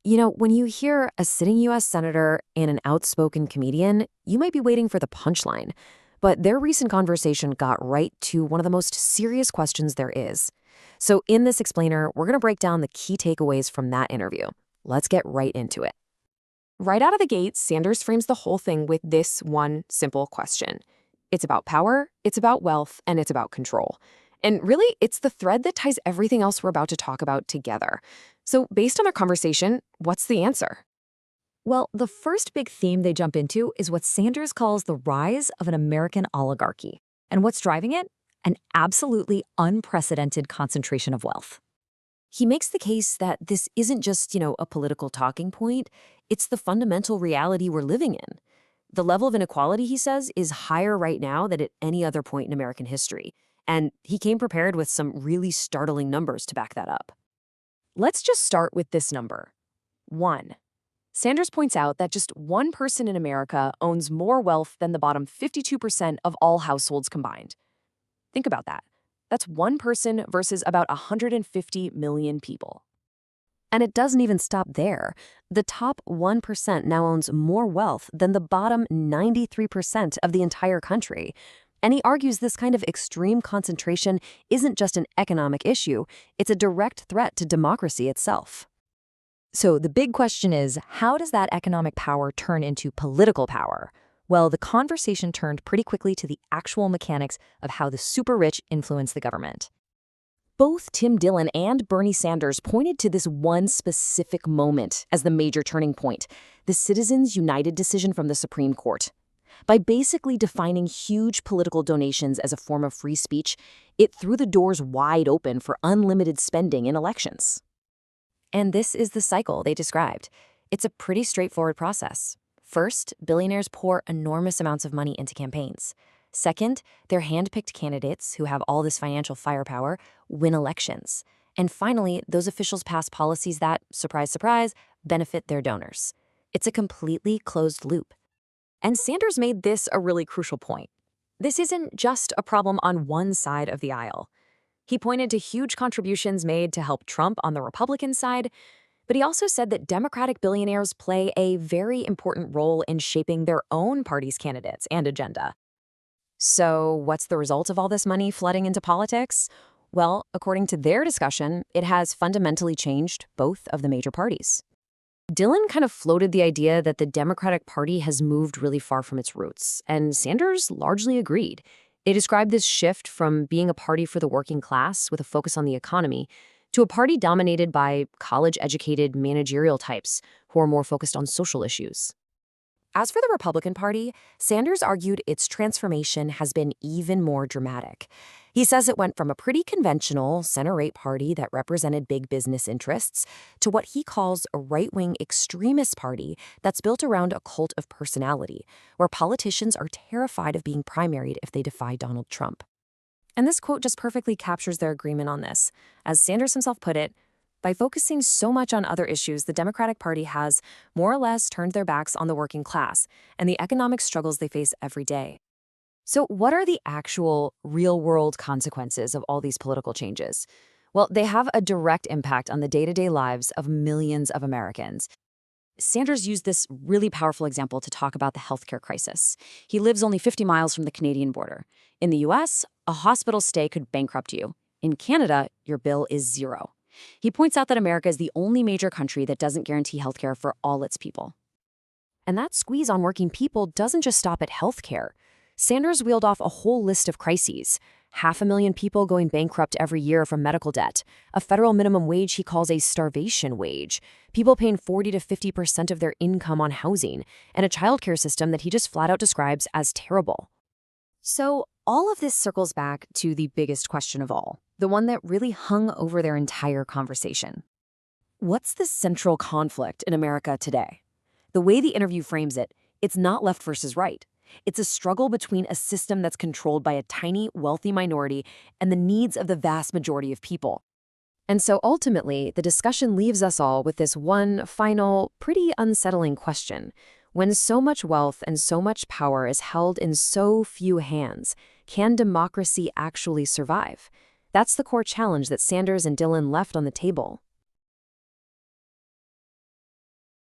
When you hear a sitting U.S. senator and an outspoken comedian, you might be waiting for the punchline. But their recent conversation got right to one of the most serious questions there is. So in this explainer, we're going to break down the key takeaways from that interview. Let's get right into it. Right out of the gate, Sanders frames the whole thing with this one simple question. It's about power, it's about wealth, and it's about control. And really, it's the thread that ties everything else we're about to talk about together. So based on their conversation, what's the answer? Well, the first big theme they jump into is what Sanders calls the rise of an American oligarchy. And what's driving it? An absolutely unprecedented concentration of wealth. He makes the case that this isn't just, a political talking point. It's the fundamental reality we're living in. The level of inequality, he says, is higher right now than at any other point in American history. And he came prepared with some really startling numbers to back that up. Let's just start with this number. 1. Sanders points out that just one person in America owns more wealth than the bottom 52% of all households combined. Think about that. That's one person versus about 150 million people. And it doesn't even stop there. The top 1% now owns more wealth than the bottom 93% of the entire country. And he argues this kind of extreme concentration isn't just an economic issue, it's a direct threat to democracy itself. So the big question is, how does that economic power turn into political power? Well, the conversation turned pretty quickly to the actual mechanics of how the super rich influence the government. Both Tim Dillon and Bernie Sanders pointed to this one specific moment as the major turning point, the Citizens United decision from the Supreme Court. By basically defining huge political donations as a form of free speech, it threw the doors wide open for unlimited spending in elections. And this is the cycle they described. It's a pretty straightforward process. First, billionaires pour enormous amounts of money into campaigns. Second, their hand-picked candidates, who have all this financial firepower, win elections. And finally, those officials pass policies that, surprise, surprise, benefit their donors. It's a completely closed loop. And Sanders made this a really crucial point. This isn't just a problem on one side of the aisle. He pointed to huge contributions made to help Trump on the Republican side, but he also said that Democratic billionaires play a very important role in shaping their own party's candidates and agenda. So what's the result of all this money flooding into politics? Well, according to their discussion, it has fundamentally changed both of the major parties. Dillon kind of floated the idea that the Democratic Party has moved really far from its roots, and Sanders largely agreed. He described this shift from being a party for the working class with a focus on the economy to a party dominated by college-educated managerial types who are more focused on social issues. As for the Republican Party, Sanders argued its transformation has been even more dramatic. He says it went from a pretty conventional center-right party that represented big business interests to what he calls a right-wing extremist party that's built around a cult of personality, where politicians are terrified of being primaried if they defy Donald Trump. And this quote just perfectly captures their agreement on this. As Sanders himself put it, by focusing so much on other issues, the Democratic Party has more or less turned their backs on the working class and the economic struggles they face every day. So what are the actual real-world consequences of all these political changes? Well, they have a direct impact on the day-to-day lives of millions of Americans. Sanders used this really powerful example to talk about the healthcare crisis. He lives only 50 miles from the Canadian border. In the US, a hospital stay could bankrupt you. In Canada, your bill is zero. He points out that America is the only major country that doesn't guarantee healthcare for all its people. And that squeeze on working people doesn't just stop at healthcare. Sanders reeled off a whole list of crises. 500,000 people going bankrupt every year from medical debt, a federal minimum wage he calls a starvation wage, people paying 40 to 50% of their income on housing, and a childcare system that he just flat out describes as terrible. So all of this circles back to the biggest question of all, the one that really hung over their entire conversation. What's the central conflict in America today? The way the interview frames it, it's not left versus right. It's a struggle between a system that's controlled by a tiny, wealthy minority and the needs of the vast majority of people. And so ultimately, the discussion leaves us all with this one final, pretty unsettling question. When so much wealth and so much power is held in so few hands, can democracy actually survive? That's the core challenge that Sanders and Dillon left on the table.